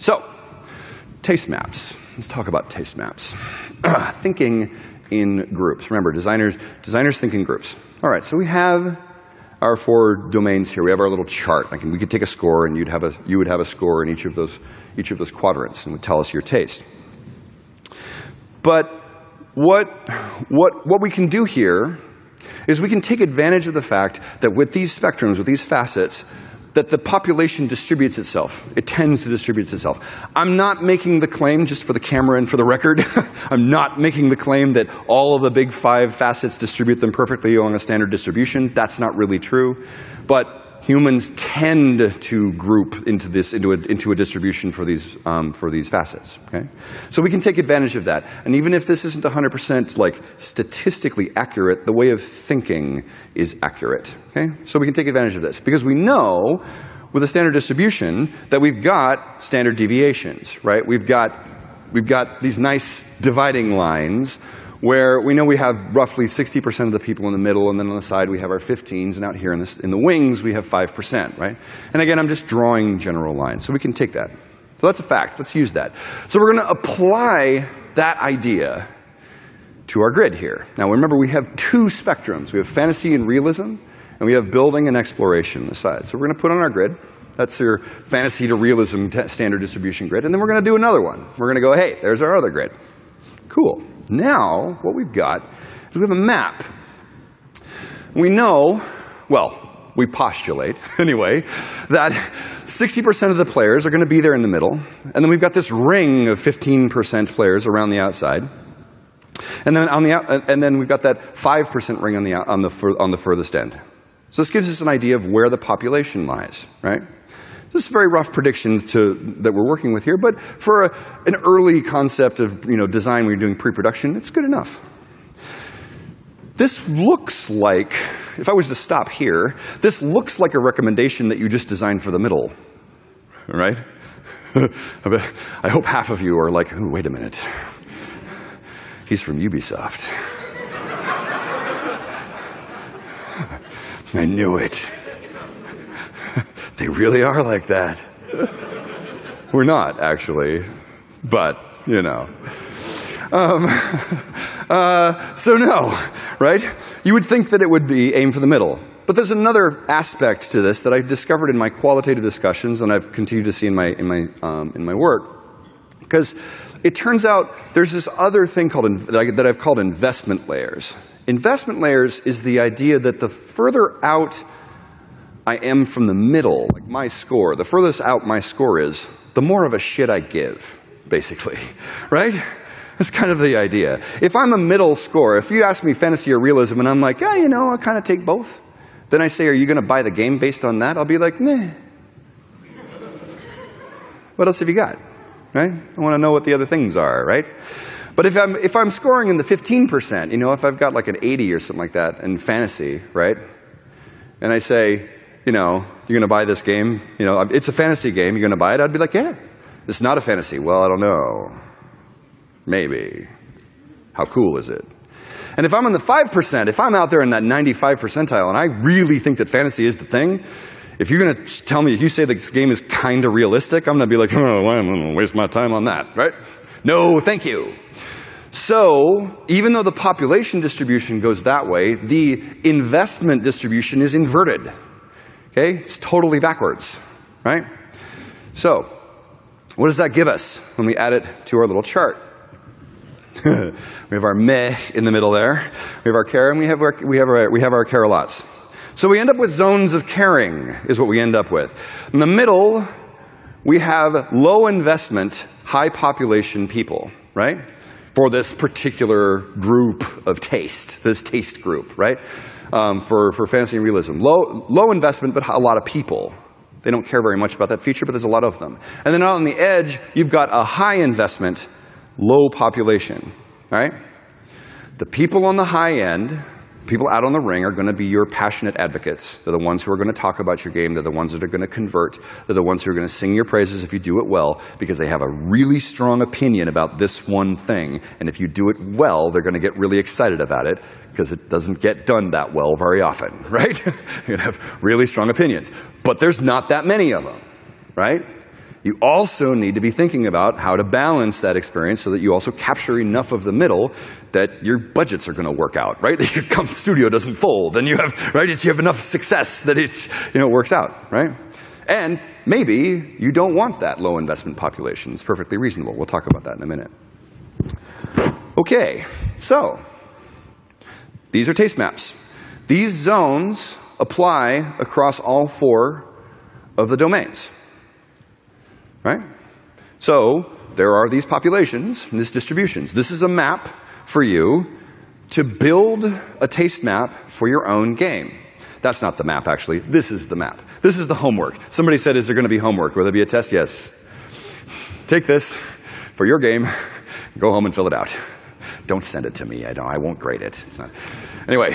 So, taste maps. Let's talk about taste maps. Thinking in groups. Remember, designers think in groups. All right, so we have our 4 domains here. We have our little chart. We could take a score, and you would have a score in each of those quadrants, and would tell us your taste. But what we can do here is we can take advantage of the fact that with these spectrums, with these facets, that the population distributes itself. It tends to distribute itself. I'm not making the claim, just for the camera and for the record, I'm not making the claim that all of the big 5 facets distribute them perfectly along a standard distribution. That's not really true. But humans tend to group into a distribution for these facets. Okay? So we can take advantage of that. And even if this isn't 100% like statistically accurate, the way of thinking is accurate. Okay? So we can take advantage of this because we know with a standard distribution that we've got standard deviations, right? We've got these nice dividing lines where we know we have roughly 60% of the people in the middle, and then on the side we have our 15s, and out here in the wings we have 5%, right? And again, I'm just drawing general lines, so we can take that. So that's a fact. Let's use that. So we're going to apply that idea to our grid here. Now remember, we have 2 spectrums. We have fantasy and realism, and we have building and exploration on the side. So we're going to put on our grid. That's your fantasy to realism standard distribution grid. And then we're going to do another one. We're going to go, hey, there's our other grid. Cool. Now, what we've got is we have a map. We know, well, we postulate, anyway, that 60% of the players are going to be there in the middle. And then we've got this ring of 15% players around the outside. And then we've got that 5% ring on the furthest end. So this gives us an idea of where the population lies, right? This is a very rough prediction that we're working with here, but for an early concept of design when you're doing pre-production, it's good enough. This looks like, if I was to stop here, this looks like a recommendation that you just designed for the middle, right? I hope half of you are like, oh, wait a minute. He's from Ubisoft. I knew it. They really are like that. We're not, actually, but, so no, right? You would think that it would be aim for the middle. But there's another aspect to this that I've discovered in my qualitative discussions, and I've continued to see in my work, because it turns out there's this other thing that I've called investment layers. Investment layers is the idea that the further out I am from the middle, like my score, the furthest out my score is, the more of a shit I give, basically, right? That's kind of the idea. If I'm a middle score, if you ask me fantasy or realism and I'm like, yeah, I'll kind of take both, then I say, are you going to buy the game based on that? I'll be like, meh. What else have you got, right? I want to know what the other things are, right? But if I'm scoring in the 15%, if I've got like an 80 or something like that in fantasy, right? And I say, you're going to buy this game? It's a fantasy game. You're going to buy it? I'd be like, yeah. It's not a fantasy. Well, I don't know. Maybe. How cool is it? And if I'm in the 5%, if I'm out there in that 95 percentile, and I really think that fantasy is the thing, if you're going to tell me, if you say this game is kind of realistic, I'm going to be like, oh, I'm going to waste my time on that, right? No, thank you. So, even though the population distribution goes that way, the investment distribution is inverted. Okay? It's totally backwards, right? So, what does that give us when we add it to our little chart? We have our meh in the middle there. We have our care, and we have our care lots. So we end up with zones of caring, is what we end up with. In the middle, we have low investment, high population people, right? For this particular group of taste, this taste group, right? For fantasy and realism. Low investment, but a lot of people. They don't care very much about that feature, but there's a lot of them. And then out on the edge, you've got a high investment, low population, right? The people on the high end, people out on the ring, are going to be your passionate advocates. They're the ones who are going to talk about your game. They're the ones that are going to convert. They're the ones who are going to sing your praises if you do it well, because they have a really strong opinion about this one thing. And if you do it well, they're going to get really excited about it, because it doesn't get done that well very often, right? You're going to have really strong opinions. But there's not that many of them, right? You also need to be thinking about how to balance that experience so that you also capture enough of the middle that your budgets are going to work out, right? That your studio doesn't fold, and you have, right? You have enough success that it works out, right? And maybe you don't want that low investment population. It's perfectly reasonable. We'll talk about that in a minute. Okay, so these are taste maps. These zones apply across all 4 of the domains, right? So there are these populations and these distributions. This is a map for you to build a taste map for your own game. That's not the map, actually. This is the map. This is the homework. Somebody said, is there going to be homework? Will there be a test? Yes. Take this for your game. Go home and fill it out. Don't send it to me. I won't grade it. It's not. Anyway.